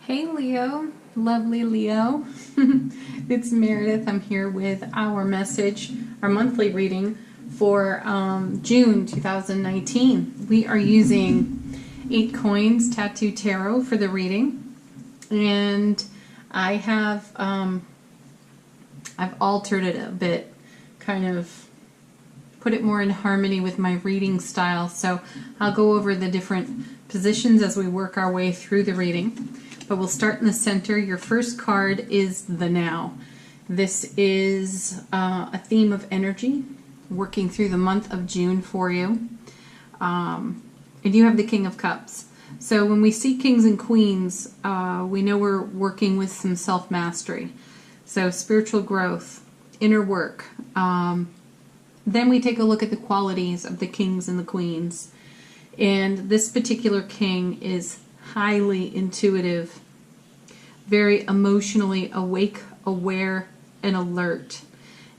Hey Leo, lovely Leo. It's Meredith. I'm here with our message, our monthly reading for June 2019. We are using 8 Coins Tattoo Tarot for the reading, and I have I've altered it a bit, kind of put it more in harmony with my reading style. So I'll go over the different positions as we work our way through the reading. But we'll start in the center. Your first card is the Now. This is a theme of energy working through the month of June for you. And you have the King of Cups. So when we see kings and queens, we know we're working with some self-mastery. So spiritual growth, inner work. Then we take a look at the qualities of the kings and the queens. And this particular king is highly intuitive, very emotionally awake, aware, and alert,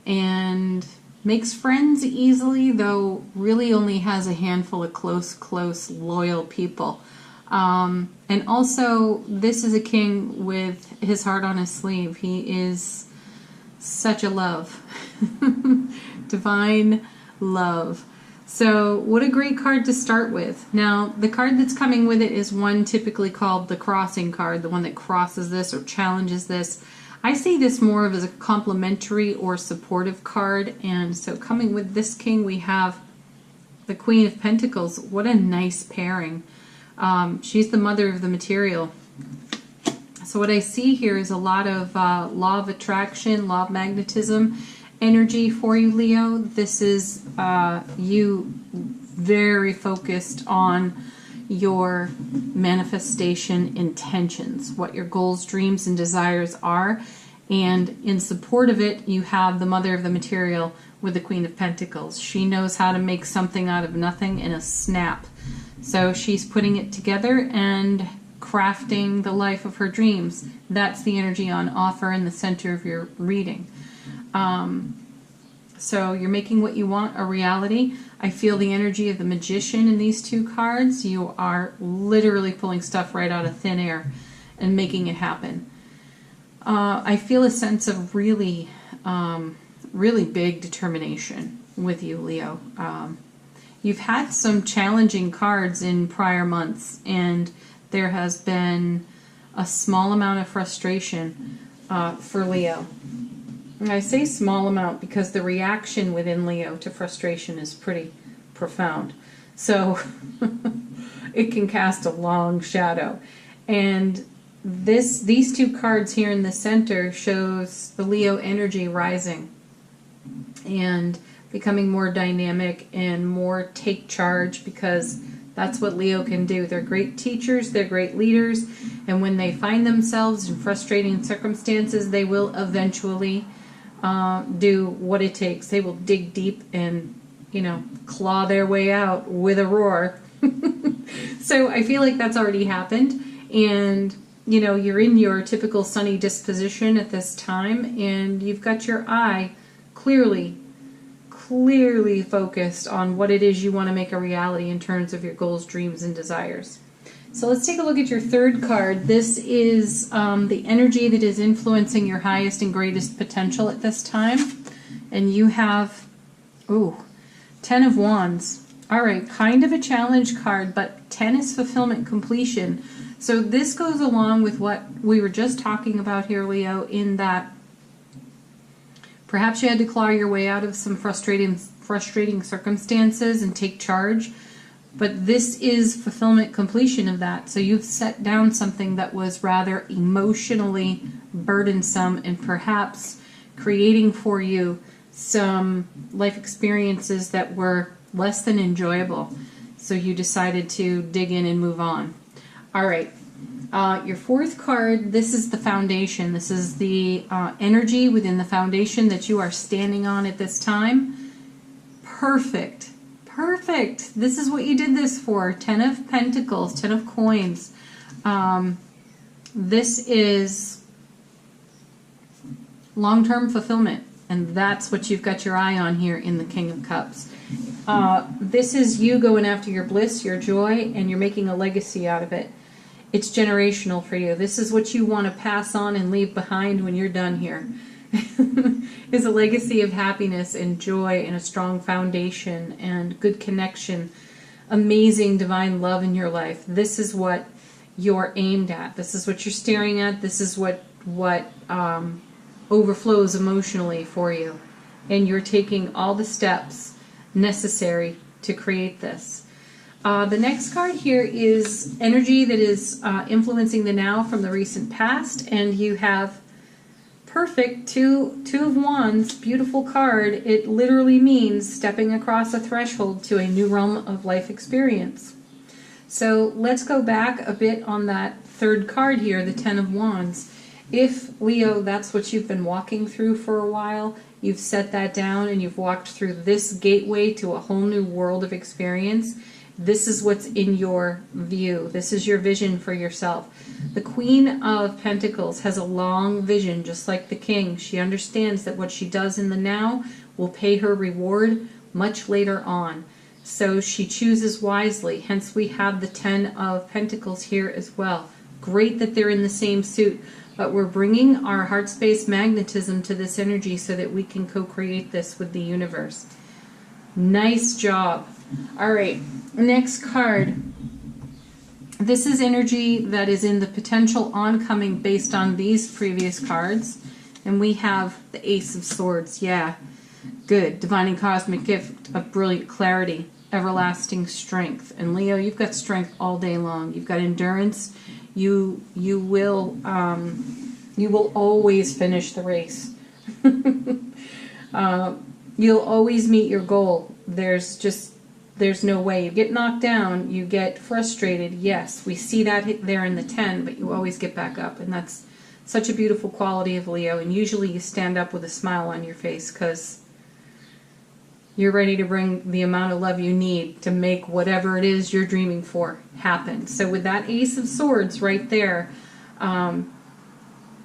and makes friends easily, though really only has a handful of close, loyal people. And also, this is a king with his heart on his sleeve. He is such a love. Divine love. So what a great card to start with. Now, the card that's coming with it is one typically called the crossing card, the one that crosses this or challenges this. I see this more of as a complementary or supportive card, and so coming with this king we have the Queen of Pentacles. What a nice pairing. She's the mother of the material. So what I see here is a lot of law of attraction, law of magnetism energy for you, Leo. This is you very focused on your manifestation intentions, what your goals, dreams, and desires are. And in support of it, you have the mother of the material with the Queen of Pentacles. She knows how to make something out of nothing in a snap. So she's putting it together and crafting the life of her dreams. That's the energy on offer in the center of your reading. So you're making what you want a reality. I feel the energy of the Magician in these two cards. You are literally pulling stuff right out of thin air and making it happen. I feel a sense of really big determination with you, Leo. You've had some challenging cards in prior months, and there has been a small amount of frustration for Leo. I say small amount because the reaction within Leo to frustration is pretty profound. So it can cast a long shadow. And these two cards here in the center shows the Leo energy rising and becoming more dynamic and more take charge, because that's what Leo can do. They're great teachers, they're great leaders, and when they find themselves in frustrating circumstances, they will eventually do what it takes. They will dig deep and, claw their way out with a roar. So I feel like that's already happened. And, you're in your typical sunny disposition at this time, and you've got your eye clearly focused on what it is you want to make a reality in terms of your goals, dreams, and desires. So let's take a look at your third card. This is the energy that is influencing your highest and greatest potential at this time. And you have, 10 of Wands. All right, kind of a challenge card, but 10 is fulfillment completion. So this goes along with what we were just talking about here, Leo, in that perhaps you had to claw your way out of some frustrating circumstances and take charge. But this is fulfillment completion of that. So you've set down something that was rather emotionally burdensome and perhaps creating for you some life experiences that were less than enjoyable. So you decided to dig in and move on. All right. Your fourth card, this is the foundation. This is the energy within the foundation that you are standing on at this time. Perfect. Perfect. This is what you did this for. 10 of Pentacles, 10 of Coins. This is long-term fulfillment, and that's what you've got your eye on here in the King of Cups. This is you going after your bliss, your joy, and you're making a legacy out of it. It's generational for you. This is what you want to pass on and leave behind when you're done here. Is a legacy of happiness and joy and a strong foundation and good connection, amazing divine love in your life. This is what you're aimed at. This is what you're staring at. This is what overflows emotionally for you. And you're taking all the steps necessary to create this. The next card here is energy that is influencing the now from the recent past, and you have perfect two of wands, beautiful card. It literally means stepping across a threshold to a new realm of life experience. So let's go back a bit on that third card here, the 10 of Wands. If, Leo, that's what you've been walking through for a while, you've set that down and you've walked through this gateway to a whole new world of experience, this is what's in your view. This is your vision for yourself. The Queen of Pentacles has a long vision, just like the King. She understands that what she does in the now will pay her reward much later on. So she chooses wisely. Hence we have the 10 of Pentacles here as well. Great that they're in the same suit, but we're bringing our heart space magnetism to this energy so that we can co-create this with the universe. Nice job. All right, next card. This is energy that is in the potential oncoming based on these previous cards. And we have the Ace of Swords. Yeah, good. Divine and cosmic gift of brilliant clarity, everlasting strength. And Leo, you've got strength all day long. You've got endurance. You will always finish the race. You'll always meet your goal. There's no way. You get knocked down, you get frustrated. Yes, we see that there in the 10, but you always get back up. And that's such a beautiful quality of Leo. And usually you stand up with a smile on your face because you're ready to bring the amount of love you need to make whatever it is you're dreaming for happen. So with that Ace of Swords right there,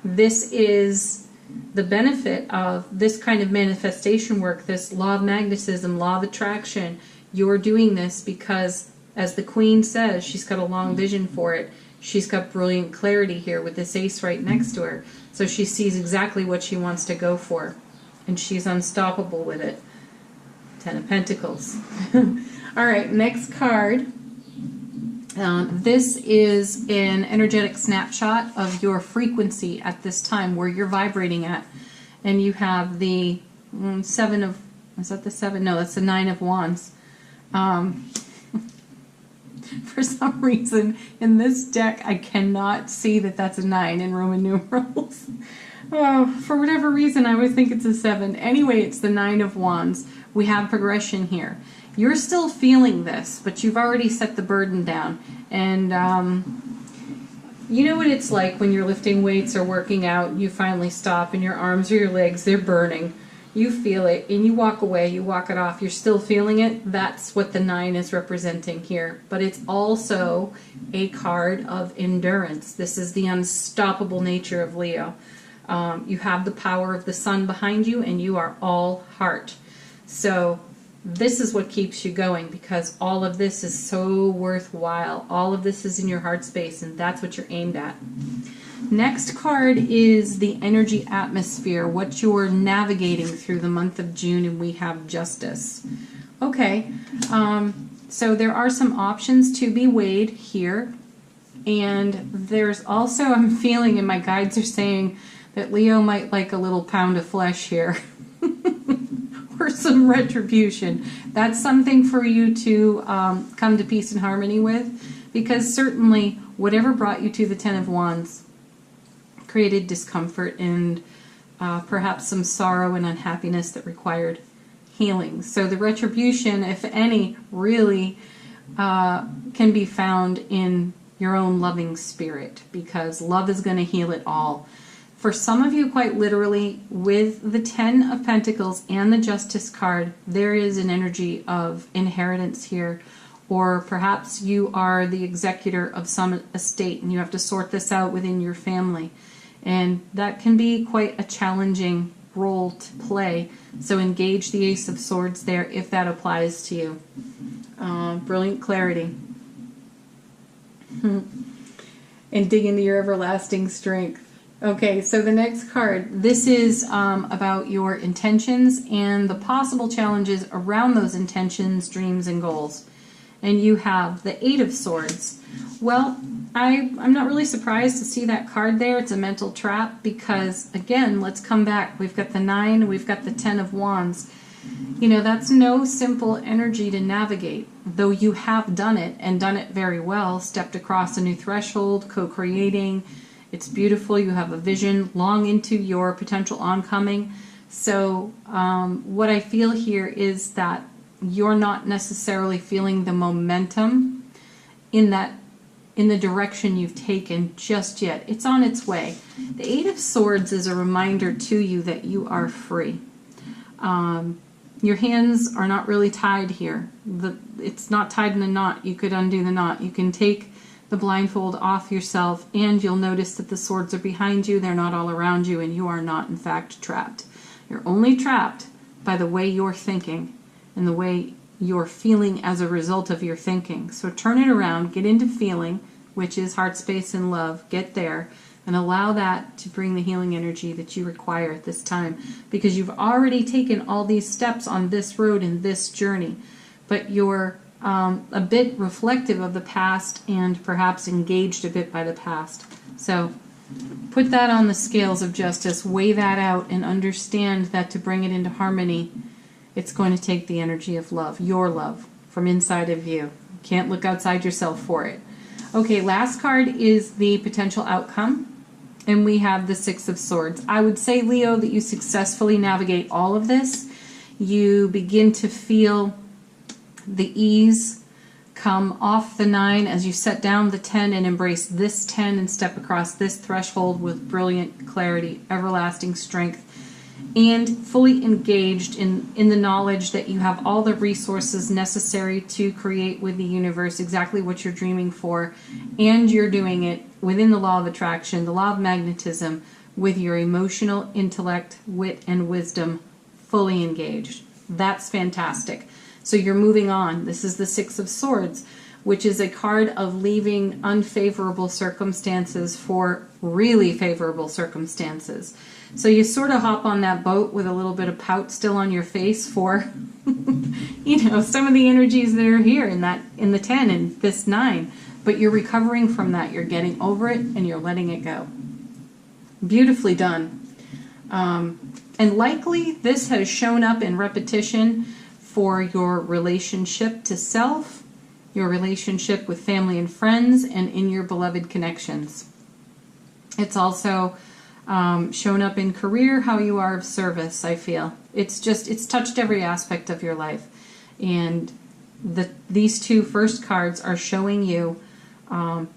this is the benefit of this kind of manifestation work, this law of magnetism, law of attraction. You're doing this because, as the Queen says, she's got a long vision for it. She's got brilliant clarity here with this ace right next to her. So she sees exactly what she wants to go for. And she's unstoppable with it. 10 of Pentacles. All right, next card. This is an energetic snapshot of your frequency at this time, where you're vibrating at. And you have the 7 of, is that the 7? No, that's the 9 of Wands. For some reason, in this deck, I cannot see that that's a 9 in Roman numerals. Oh, for whatever reason, I always think it's a 7. Anyway, it's the 9 of Wands. We have progression here. You're still feeling this, but you've already set the burden down. And you know what it's like when you're lifting weights or working out, you finally stop and your arms or your legs, they're burning. You feel it and you walk away, you walk it off, you're still feeling it. That's what the 9 is representing here. But it's also a card of endurance. This is the unstoppable nature of Leo. You have the power of the sun behind you and you are all heart. So this is what keeps you going, because all of this is so worthwhile. All of this is in your heart space, and that's what you're aimed at. Next card is the energy atmosphere, what you're navigating through the month of June, and we have Justice. Okay, so there are some options to be weighed here, and there's also, I'm feeling, and my guides are saying, that Leo might like a little pound of flesh here. Or some retribution. That's something for you to come to peace and harmony with, because certainly whatever brought you to the 10 of Wands created discomfort and perhaps some sorrow and unhappiness that required healing. So the retribution, if any, really can be found in your own loving spirit, because love is going to heal it all. For some of you, quite literally, with the 10 of Pentacles and the Justice card, there is an energy of inheritance here. Or perhaps you are the executor of some estate and you have to sort this out within your family. And that can be quite a challenging role to play. So engage the Ace of Swords there if that applies to you. Brilliant clarity. and dig into your everlasting strength. Okay, so the next card, this is about your intentions and the possible challenges around those intentions, dreams, and goals. And you have the Eight of Swords. Well, I'm not really surprised to see that card there. It's a mental trap because, again, let's come back. We've got the 9, we've got the 10 of Wands. You know, that's no simple energy to navigate, though you have done it and done it very well, stepped across a new threshold, co-creating. It's beautiful. You have a vision long into your potential oncoming. So what I feel here is that you're not necessarily feeling the momentum in the direction you've taken just yet. It's on its way. The Eight of Swords is a reminder to you that you are free. Your hands are not really tied here. It's not tied in a knot. You could undo the knot. You can take the blindfold off yourself, and you'll notice that the swords are behind you. They're not all around you, and you are not, in fact, trapped. You're only trapped by the way you're thinking and the way you're feeling as a result of your thinking. So turn it around, get into feeling, which is heart space and love. Get there and allow that to bring the healing energy that you require at this time, because you've already taken all these steps on this road and this journey, but you're a bit reflective of the past and perhaps engaged a bit by the past. So put that on the scales of justice, weigh that out, and understand that to bring it into harmony, it's going to take the energy of love, your love, from inside of you. You can't look outside yourself for it. Okay, last card is the potential outcome, and we have the Six of Swords. I would say, Leo, that you successfully navigate all of this. You begin to feel the ease come off the 9 as you set down the 10 and embrace this 10 and step across this threshold with brilliant clarity, everlasting strength, and fully engaged in the knowledge that you have all the resources necessary to create with the universe exactly what you're dreaming for, and you're doing it within the law of attraction, the law of magnetism, with your emotional intellect, wit, and wisdom fully engaged. That's fantastic. So you're moving on. This is the Six of Swords, which is a card of leaving unfavorable circumstances for really favorable circumstances. So you sort of hop on that boat with a little bit of pout still on your face for, some of the energies that are here in the 10 and this 9. But you're recovering from that. You're getting over it and you're letting it go. Beautifully done. And likely this has shown up in repetition for your relationship to self, your relationship with family and friends, and in your beloved connections. It's also shown up in career, how you are of service, I feel. It's touched every aspect of your life. And these two first cards are showing you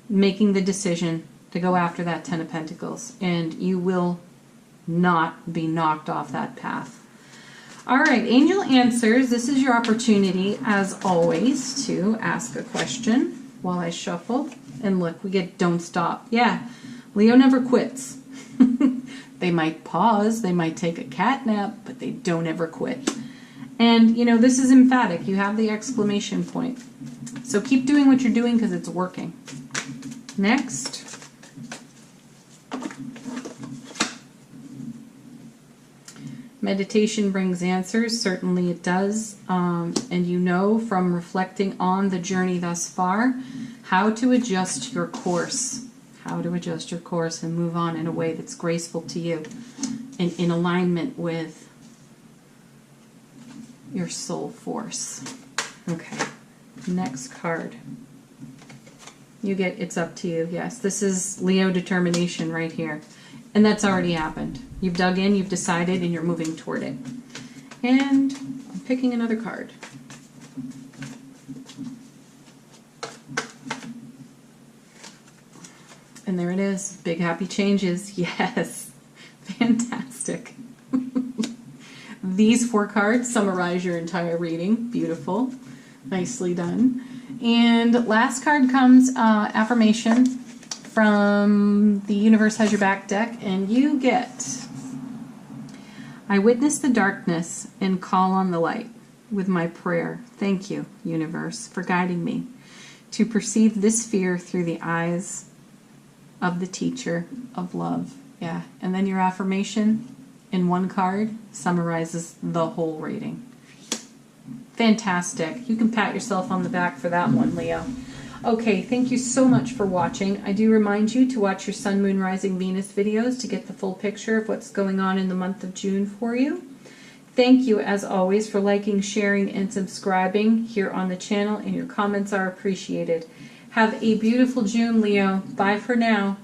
making the decision to go after that 10 of Pentacles. And you will not be knocked off that path. All right, Angel Answers. This is your opportunity, as always, to ask a question while I shuffle. And look, we get Don't Stop. Yeah, Leo never quits. They might pause, they might take a cat nap, but they don't ever quit. And, this is emphatic. You have the exclamation point. So keep doing what you're doing because it's working. Next. Meditation brings answers. Certainly it does. And from reflecting on the journey thus far, how to adjust your course. How to adjust your course and move on in a way that's graceful to you and in alignment with your soul force. Okay, next card. You get It's Up to You. Yes, this is Leo determination right here. And that's already happened. You've dug in, you've decided, and you're moving toward it. And I'm picking another card. And there it is. Big happy changes. Yes. Fantastic. These 4 cards summarize your entire reading. Beautiful. Nicely done. And last card comes affirmation from the Universe Has Your Back deck. And you get, I witness the darkness and call on the light with my prayer. Thank you, Universe, for guiding me to perceive this fear through the eyes of the teacher of love. Yeah, and then your affirmation in one card summarizes the whole rating. Fantastic. You can pat yourself on the back for that one, Leo. Okay, thank you so much for watching. I do remind you to watch your Sun, Moon, Rising, Venus videos to get the full picture of what's going on in the month of June for you. Thank you, as always, for liking, sharing, and subscribing here on the channel, and your comments are appreciated. Have a beautiful June, Leo. Bye for now.